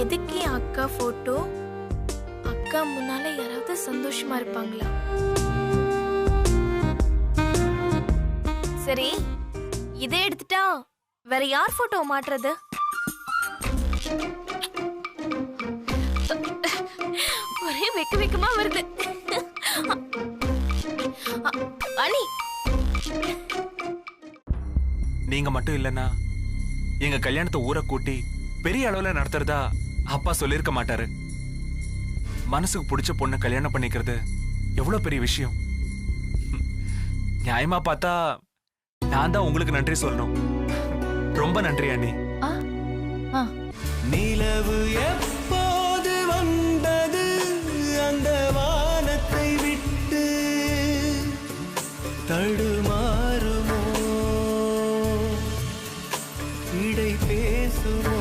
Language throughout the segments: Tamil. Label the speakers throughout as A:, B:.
A: எதுக்கு அக்கா போட்டோ? அக்கா முன்னால யாராவது சந்தோஷமா இருப்பாங்களா? சரி, இதை எடுத்துட்டா வேற யார் போட்டோ மாட்டுறது? ஒரே வெக்கமா வருது. அனி,
B: நீங்க மட்டும் இல்லைன்னா எங்க கல்யாணத்தை ஊரை கூட்டி பெரிய அளவுல நடத்துறதா அப்பா சொல்லிருக்க மாட்டாரு. மனசுக்கு பிடிச்ச பொண்ணை கல்யாணம் பண்ணிக்கிறது எவ்வளவு பெரிய விஷயம். நியாயமா பார்த்தா நான் தான் உங்களுக்கு நன்றி சொல்லணும். ரொம்ப நன்றி அண்ணி.
C: நிலவு எப்போது வந்தது அந்த வானத்தை விட்டு, தடுமாறுமோ இடை பேசுமோ?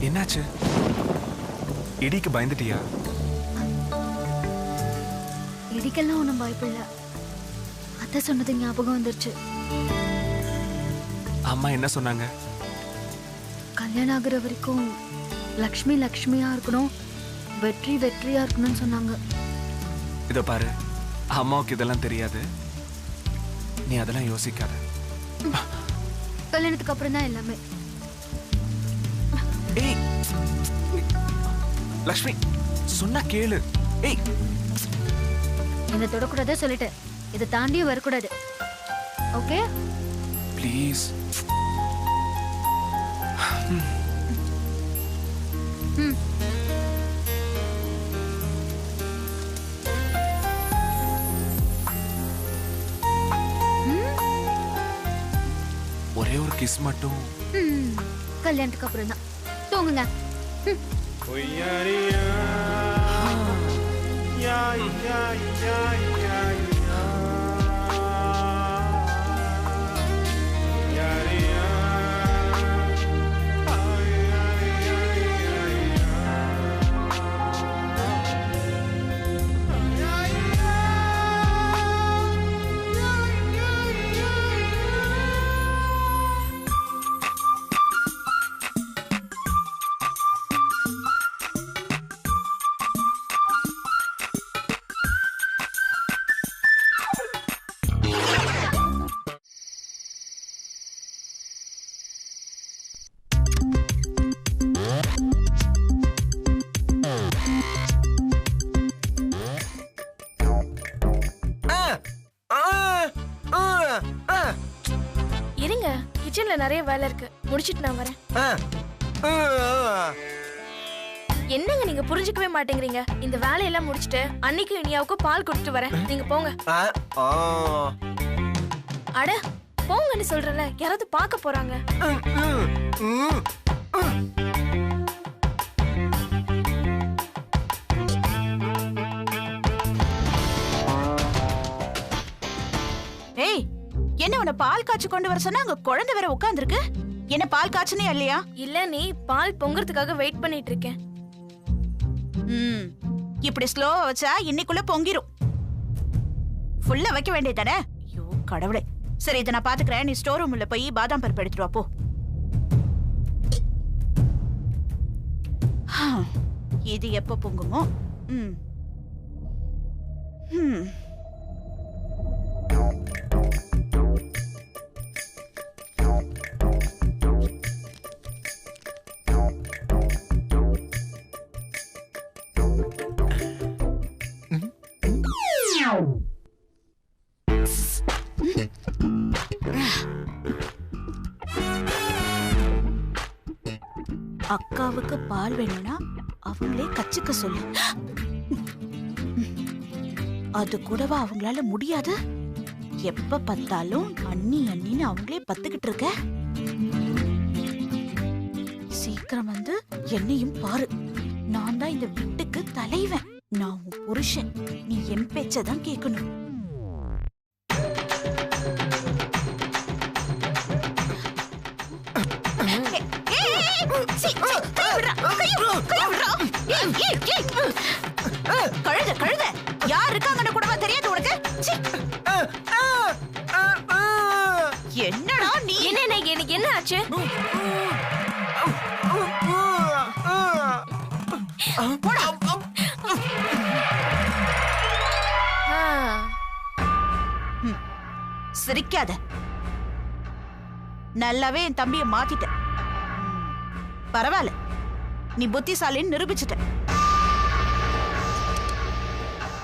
B: என்னாச்சு? இடிக்கு பயந்துட்டியா?
D: இடிக்கெல்லாம் ஒன்றும் பயப்படல. அத்தை சொன்னது ஞாபகம் வந்துருச்சு.
B: அம்மா என்ன சொன்னாங்க?
D: கல்யாணம் ஆகுற வரைக்கும் லக்ஷ்மி லக்ஷ்மியா இருக்கணும், வெற்றி வெற்றியா இருக்கணும்னு சொன்னாங்க.
B: இத பாரு, அம்மாவுக்கு இதெல்லாம் தெரியாது. நீ அதெல்லாம் யோசிக்காத.
D: கல்யாணத்துக்கு அப்புறம் தான் எல்லாமே.
B: ஏய் லக்ஷ்மி, சொன்னா கேளு. ஏய்,
D: என்ன தொடக்கூடாதே சொல்லிட்டேன். இதை தாண்டியும் வரக்கூடாது. Okay
B: please. ஒரே ஒரு கிஸ் மட்டும்.
D: கல்யாணத்துக்கு அப்புறம் தான். தூங்குங்க.
A: இருங்க, கிச்சன்ல நிறைய வேலை இருக்கு, முடிச்சிட்டு நான் வரேன். என்னங்க நீங்க புரிஞ்சுக்கவே மாட்டேங்கிறீங்க? இந்த வேலையெல்லாம் முடிச்சிட்டு அன்னைக்கு இனியாவுக்கும் பால் கொடுத்துட்டு வரேன். நீங்க போங்க. அட போங்கன்னு சொல்றல, யாராவது பார்க்க போறாங்க.
E: ஏய், என்ன உன்னை பால் காய்ச்சி கொண்டு வர சொன்னா அங்க குழந்தை வேற உட்கார்ந்துருக்கு. என்ன பால் காய்ச்சனே இல்லையா?
A: இல்ல, நீ பால் பொங்கறதுக்காக வெயிட் பண்ணிட்டு இருக்கேன்.
E: இப்படி ஸ்லோவா வச்சா இன்னைக்குள்ள பொங்கிரும். ஃபுல்லா வைக்க வேண்டியதானே? ஐயோ கடவுளே, சரி, இதை நான் பாத்துக்கிறேன். நீ ஸ்டோர் ரூம்ல போய் பாதாம் பருப்பு எடுத்துட்டு வா போ. இது எப்ப பொங்குமோ? ம் ம் அக்காவுக்கு பால் வேணும்னா அவங்களே கச்சுக்க சொல்லு. அது கூடவா அவங்களால முடியாது? எப்ப பார்த்தாலும் அண்ணி அண்ணின்னு அவங்களே பத்துக்கிட்டு இருக்க. சீக்கிரம் வந்து என்னையும் பாரு. நான் தான் இந்த வீட்டுக்கு தலைவன். நான் உன் புருஷன். நீ என் பேச்சதான் கேட்கணும். கழுத கழுத யார் இருக்காங்கன்னு கூடவா தெரியாது உனக்கு? என்னடா நீ?
A: என்ன எனக்கு என்ன ஆச்சு?
E: போடா. சிரிக்காத. நல்லாவே என் தம்பியை மாத்திட்ட. பரவாயில்ல, நீ புத்திசாலின்னு நிரூபிச்சிட்ட.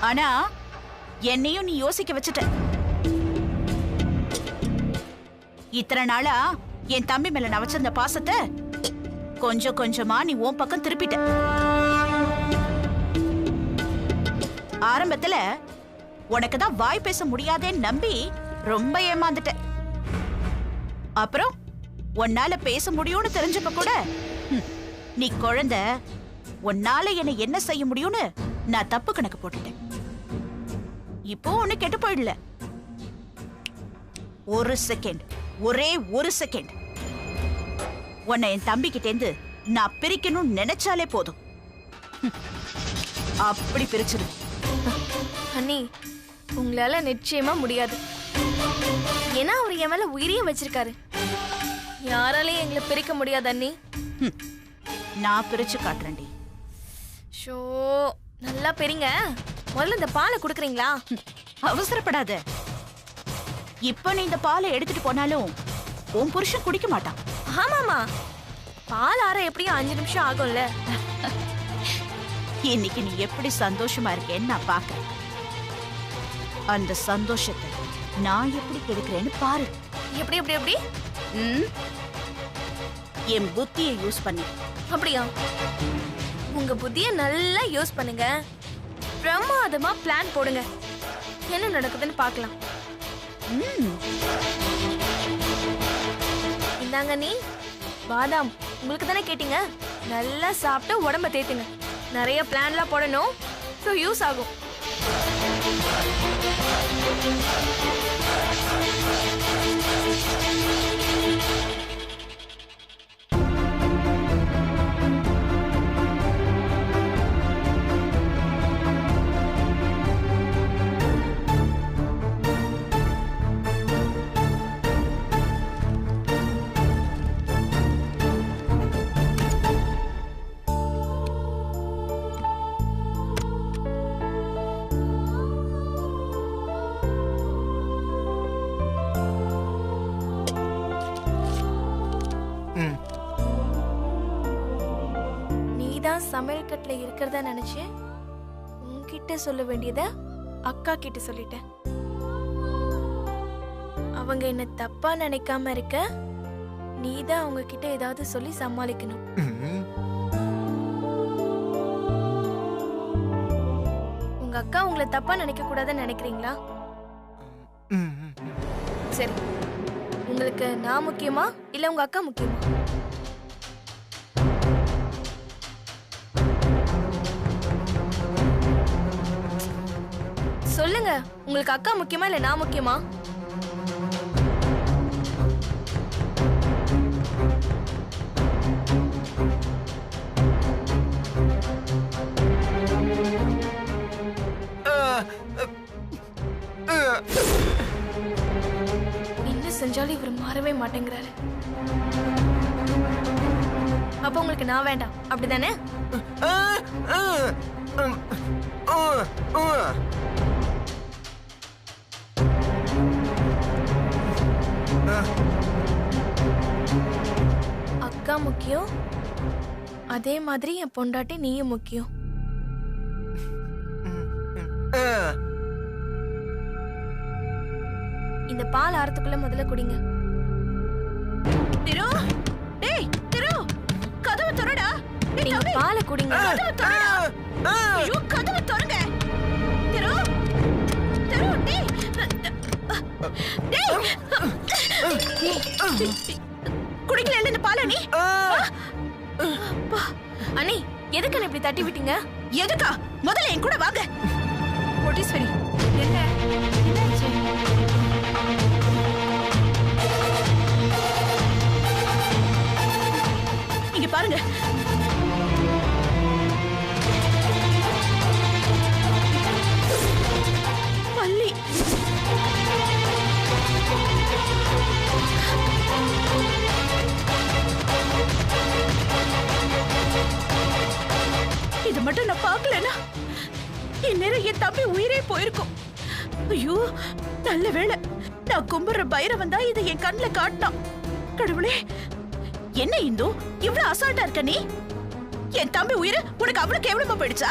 E: ஆனா என்னையும் நீ யோசிக்க வச்சுட்ட. இத்தனை நாளா என் தம்பி மேல நான் வச்சிருந்த பாசத்தை கொஞ்சம் கொஞ்சமா நீ உன் பக்கம் திருப்பிட்ட. ஆரம்பத்துல உனக்குதான் வாய் பேச முடியாதேன்னு நம்பி ரொம்ப ஏமாந்துட்ட. அப்புறம் உன்னால பேச முடியும்னு தெரிஞ்சப்ப கூட நீ குழந்தை, உன்னால என்ன என்ன செய்ய முடியும்னு நான் தப்பு கணக்கு போட்டுட்டேன். இப்போ ஒண்ணு கெட்டு போயிடல. ஒரு செகண்ட், ஒரே ஒரு செகண்ட் உன்னை என் தம்பி கிட்டேந்து நான் பிரிக்கணும்னு நினைச்சாலே போதும். அப்படி பிரிச்சிரு.
A: அண்ணி, உங்களால நிச்சயமா முடியாது. ஏன்னா அவர் என் மேல உயிரையே வச்சிருக்காரு. யாராலையும் எங்களை பிரிக்க முடியாது அண்ணி.
E: நான் பிரிச்சு காட்டுறேன்டி.
A: ஷோ, நல்லா பெரிங்க. முதல்ல இந்த பாலை குடுக்குறீங்களா?
E: அவசரப்படாத. இப்ப நீ இந்த பாலை எடுத்துட்டு போனாலும் உன் புருஷன் குடிக்க மாட்டான்.
A: ஆமாமா, பால் ஆற எப்படியும் 5 நிமிஷம் ஆகும்ல.
E: இன்னைக்கு நீ எப்படி சந்தோஷமா இருக்கேன்னு நான் பாக்குறேன். அந்த சந்தோஷத்தை நான் எப்படி கெடுக்கிறேன்னு பாரு.
A: எப்படி எப்படி எப்படி?
E: என் புத்தியை யூஸ் பண்ணி.
A: அப்படியா? உங்க புத்தியை நல்லா யூஸ் பண்ணுங்க. பிரமாதமா பிளான் போடுங்க. என்ன நடக்குதுன்னு பார்க்கலாம். இந்தாங்க நீ பாதாம். உங்களுக்கு தானே கேட்டீங்க. நல்லா சாப்பிட்டு உடம்ப தேத்துங்க. நிறைய பிளான்லாம் போடணும். ஸோ யூஸ் ஆகும். சமையல் கட்டுல இருக்கிறதா நினைச்சு உன்கிட்ட சொல்ல வேண்டியத அக்கா கிட்ட சொல்லிட்டேன். அவங்க என்ன தப்பா நினைக்காம இருக்க நீதான் அவங்க கிட்ட ஏதாவது சொல்லி சமாளிக்கணும். உங்க அக்கா உங்களை தப்பா நினைக்க கூடாதுன்னு நினைக்கிறீங்களா? சரி, உங்களுக்கு நான் முக்கியமா இல்ல உங்க அக்கா முக்கியமா? சொல்லுங்க, உங்களுக்கு அக்கா முக்கியமா இல்ல நான் முக்கியமா? மாட்டேங்கிறாரு. அப்ப உங்களுக்கு நான் வேண்டாம் அப்படிதானே? அக்கா முக்கியம், அதே மாதிரி என் பொண்டாட்டி நீயும் முக்கியம். இந்த பால் ஆறதுக்குள்ள முதல்ல குடிங்க.
E: திரு, டேய் திரு, கதவு திறடா.
A: நீங்க பாலை குடிங்க.
E: கதவு திறடா. ஐயோ, கதவு திறங்க. திரு, திரு, டேய். டேய். குடிக்கல இந்த பாலை நீ?
A: அண்ணி, எதுக்கு இப்படி தட்டி விட்டீங்க?
E: எதுக்கா? முதல்ல என் கூட வாங்க.
F: கோடீஸ்வரி, என்ன என்னாச்சு?
E: இங்க பாருங்க. பள்ளி. இது மட்டும் நான் பார்க்கலனா இந்நேரம் என் தம்பி உயிரே போயிருக்கும். ஐயோ, நல்ல வேளை நான் கும்பிடுற பைரவன் தான் இதை என் கண்ணுல காட்டினான். கடவுளே, என்ன இந்து இவ்வளவு அசால்ட்டா இருக்க நீ? என் தம்பி உயிரை உனக்கு அவ்வளவு கேவலமா போயிடுச்சா?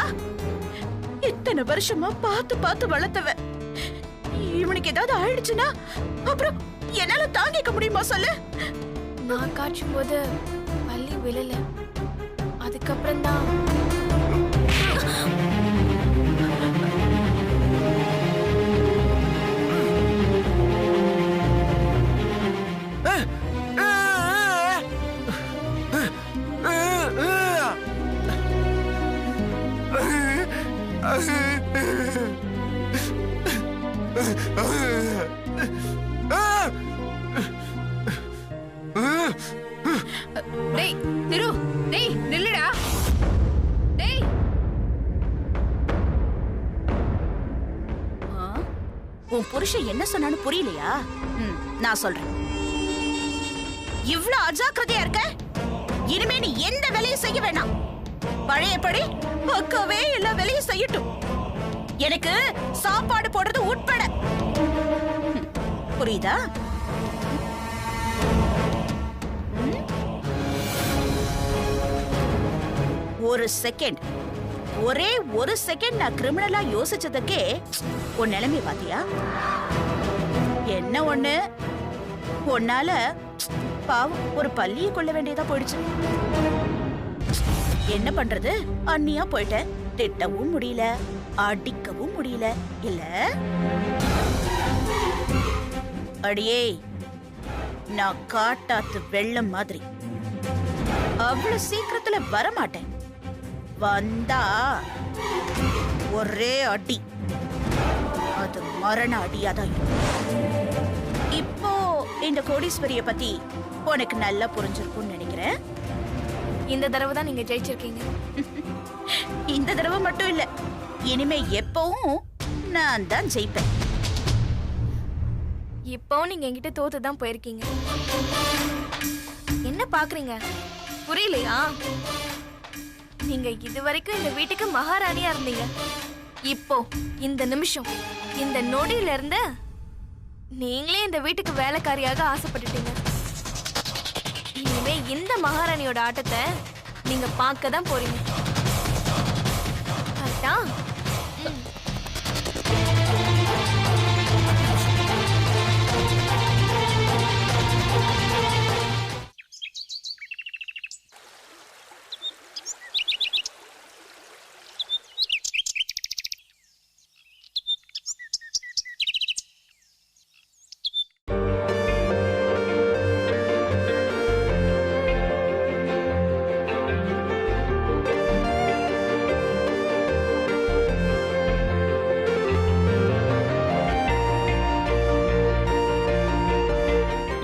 E: இத்தனை வருஷமா பார்த்து பார்த்து வளர்த்தவன் இவனுக்கு ஏதாவது ஆயிடுச்சுன்னா அப்புறம் என்னால தாங்கிக்க முடியுமா சொல்லு?
A: நான் காட்டும் போது பள்ளி விழல, அதுக்கப்புறம் தான்
F: டேய் திரு, டேய் நில்லுடா. டேய்,
E: உன் புருஷன் என்ன சொன்னான்னு புரியலையா? நான் சொல்றேன். இவ்ளோ அஜாக்கிரதையா இருக்க, இனிமே நீ எந்த வேலையும் செய்ய வேணாம். பழையபடி அக்காவே எல்லா வேலையும் செய்யட்டும், எனக்கு சாப்பாடு போடுறது உட்பட. புரியுதா? ஒரு செகண்ட், ஒரே ஒரு செகண்ட் நான் கிரிமினலா யோசிச்சதுக்கே உன் நிலைமை பாத்தியா? என்ன ஒண்ணு, உன்னால பாவம் ஒரு பள்ளியை கொள்ள வேண்டியதா போயிடுச்சு. என்ன பண்றது, அண்ணியா போயிட்ட. திட்டவும் முடியல, அடிக்கவும் முடியல இல்ல? அடியே, நான் காட்டாத்து வெள்ளம் மாதிரி அவ்வளவு சீக்கிரத்துல வரமாட்டேன். வந்தா ஒரே அடி, அது மரண அடியாதான் இருக்கும். இப்போ இந்த கோடீஸ்வரிய பத்தி உனக்கு நல்லா புரிஞ்சிருக்கும்னு நினைக்கிறேன்.
A: இந்த தடவை தான் நீங்க ஜெயிச்சிருக்கீங்க.
E: இந்த தடவை மட்டும் இல்ல, இனிமே எப்பவும் நான் தான் ஜெயிப்பேன்.
A: இப்போ நீங்க என்கிட்ட தோத்து தான் போயிருக்கீங்க. என்ன பாக்குறீங்க, புரியலையா? நீங்க இதுவரைக்கும் இந்த வீட்டுக்கு மகாராணியா இருந்தீங்க. இப்போ இந்த நிமிஷம், இந்த நொடியில இருந்து நீங்களே இந்த வீட்டுக்கு வேலைக்காரியாக ஆசைப்பட்டுட்டீங்க. இனிமே இந்த மகாராணியோட ஆட்டத்தை நீங்க பார்க்க தான் போறீங்க. கரெக்டா?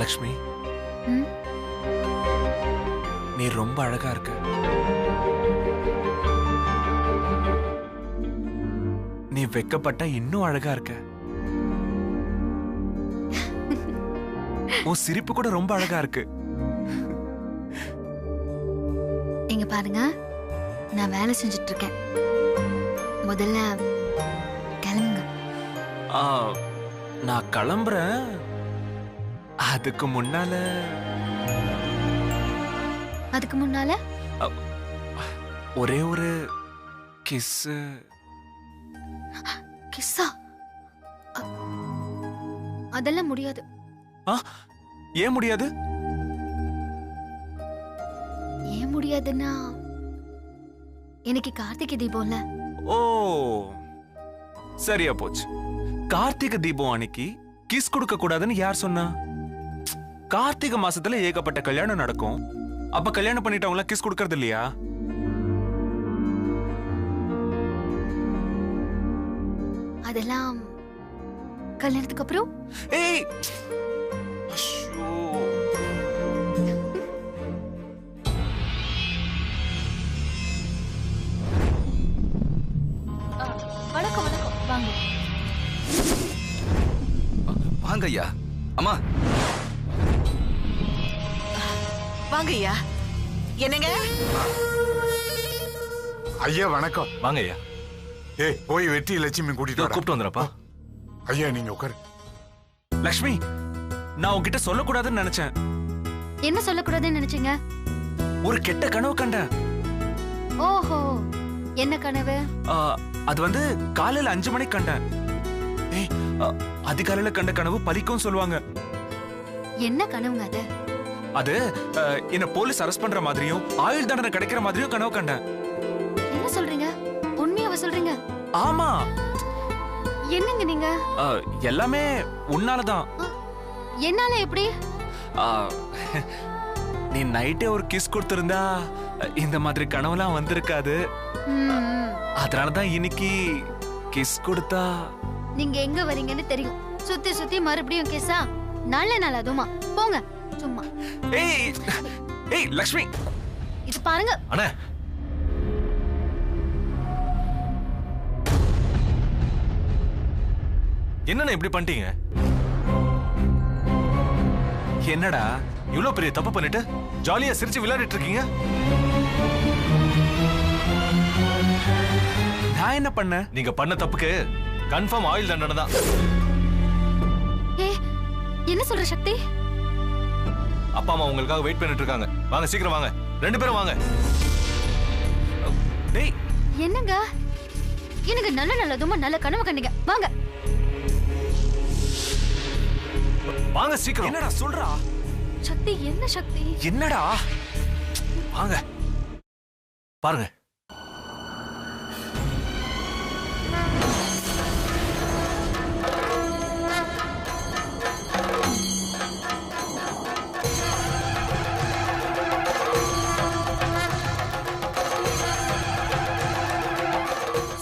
B: லக்ஷ்மி, நீ ரொம்ப அழகா இருக்க. நீ வெக்கப்பட்ட இன்னும் அழகா இருக்க. உன் சிரிப்பு கூட ரொம்ப அழகா இருக்கு.
D: இங்க பாருங்க, நான் வேலை செஞ்சுட்டு இருக்கேன். முதல்ல கிளம்புங்க.
B: ஆ, நான் கிளம்புறேன். அதுக்கு முன்னால ஒரே ஒரு கிஸ்.
D: கிஸ்ஸா? அதெல்லாம் முடியாது.
B: ஏன் முடியாது?
D: ஏன் முடியாதுன்னா, எனக்கு கார்த்திகை தீபம்ல.
B: ஓ, சரியா போச்சு. கார்த்திகை தீபம் அன்னைக்கு கிஸ் கொடுக்க கூடாதுன்னு யார் சொன்னா? கார்த்திகை மாசத்துல ஏகப்பட்ட கல்யாணம் நடக்கும். அப்ப கல்யாணம் பண்ணிட்டவங்க கிஸ் கொடுக்கறது இல்லையா?
D: அதெல்லாம் கல்யாணத்துக்கு அப்புறம்.
B: ஏய், அஷ்ஷோ.
A: வணக்கம் வணக்கம், வாங்க
G: வாங்க ஐயா. அம்மா
E: வாங்க ஐயா. என்னங்க?
H: ஐயா வணக்கம்.
B: வாங்க ஐயா.
H: ஏய், போய் வெற்றி லட்சுமி கூட்டிட்டு வர.
B: கூப்பிட்டு வந்துறப்பா.
H: ஐயா நீங்க உட்காரு.
B: லக்ஷ்மி, நான் உன்கிட்ட சொல்லக்கூடாதுன்னு நினைச்சேன்.
D: என்ன சொல்லக்கூடாதுன்னு நினைச்சீங்க?
B: ஒரு கெட்ட கனவு கண்டேன்.
D: ஓஹோ, என்ன கனவு?
B: அது வந்து காலையில 5 மணிக்கு கண்டேன். ஏய், அதிகாலையில கண்ட கனவு பலிக்கும் சொல்லுவாங்க.
D: என்ன கனவுங்க அது?
B: அது என்ன போலீஸ் அரெஸ்ட் பண்ற மாதிரியும் ஆயுள் தண்டனை கிடைக்கிற மாதிரியும் கனவு கண்டேன்.
D: என்ன சொல்றீங்க? உண்மையாவா சொல்றீங்க?
B: ஆமா.
D: என்னங்க நீங்க?
B: எல்லாமே உன்னாலதான்.
D: என்னால எப்படி?
B: நீ நைட்டே ஒரு கிஸ் கொடுத்திருந்தா இந்த மாதிரி கனவுலாம் வந்திருக்காது. அதனாலதான் இன்னைக்கு கிஸ் கொடுத்தா.
D: நீங்க எங்க வரீங்கன்னு தெரியும். சுத்தி சுத்தி மறுபடியும் கிஸ்ஸா? நல்ல நாள் அதுமா. போங்க சும்மா.
B: ஏய் ஏய் லக்ஷ்மி,
D: இது பாருங்க.
B: அண்ணே, என்னண்ணா இப்படி பண்ணிட்டீங்க? என்னடா இவ்வளவு பெரிய தப்பு பண்ணிட்டு ஜாலியா சிரிச்சு விளையாடிட்டு இருக்கீங்க? நான் என்ன பண்ண? நீங்க பண்ண தப்புக்கு கன்ஃபார்ம் ஆயுள் தண்டனை தான்.
D: என்ன சொல்ற சக்தி?
B: அப்பா அம்மா உங்களுக்காக வெயிட் பண்ணிட்டு இருக்காங்க. வாங்க, சீக்கிரம் வாங்க, 2 பேரும் வாங்க. டேய்,
D: என்னங்க? எனக்கு நல்லதுமா நல்ல கனவு கண்டீங்க. வாங்க
B: வாங்க சீக்கிரம். என்னடா சொல்றா?
D: சக்தி, என்ன சக்தி?
B: என்னடா? வாங்க பாருங்க.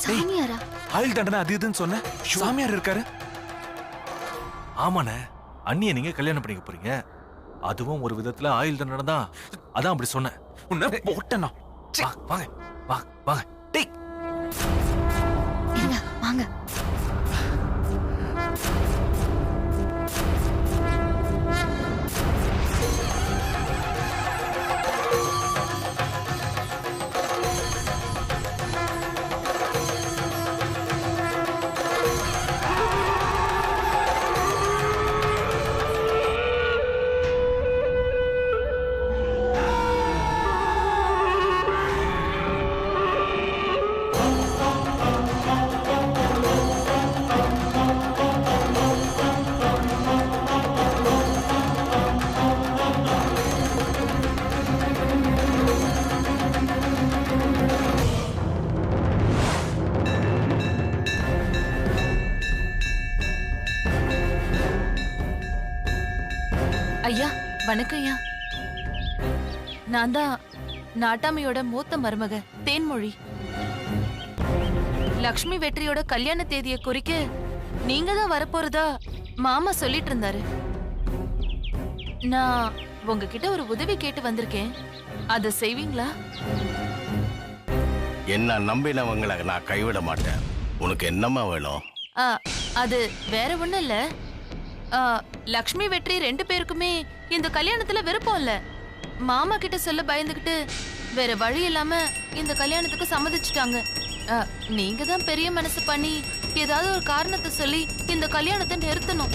D: சாமியாரா?
B: ஆயுள் தண்டனை அது இதுன்னு சொன்ன சாமியார் இருக்காரு. ஆமாண்ணே, அண்ணிய நீங்க கல்யாணம் பண்ணிக்க போறீங்க. அதுவும் ஒரு விதத்துல ஆயுள் தண்டனை தான். அதான் அப்படி சொன்னேன். உன்னை போட்டேனா? வாங்க வாங்க வாங்க. டேய்,
D: இருங்க, வாங்க.
I: ஐயா வணக்கம் ஐயா. நான் தான் நாட்டாமையோட மூத்த மருமக தேன்மொழி. லக்ஷ்மி வெற்றியோட கல்யாண தேதியை குறிக்க நீங்க தான் வரப்போறதா மாமா சொல்லிட்டு இருந்தாரு. நான் உங்ககிட்ட ஒரு உதவி கேட்டு வந்திருக்கேன். அதை செய்வீங்களா?
G: என்ன நம்பினவங்களை நான் கைவிட மாட்டேன். உனக்கு என்னம்மா வேணும்?
I: அது வேற ஒண்ணும் இல்ல. லக்ஷ்மி வெற்றி 2 பேருக்குமே இந்த கல்யாணத்துல விருப்பம் இல்ல. மாமா கிட்ட சொல்ல பயந்துகிட்டு வேற வழி இல்லாம இந்த கல்யாணத்துக்கு சம்மதிச்சுட்டாங்க. நீங்க தான் பெரிய மனசு பண்ணி ஏதாவது ஒரு காரணத்தை சொல்லி இந்த கல்யாணத்தை நிறுத்தணும்.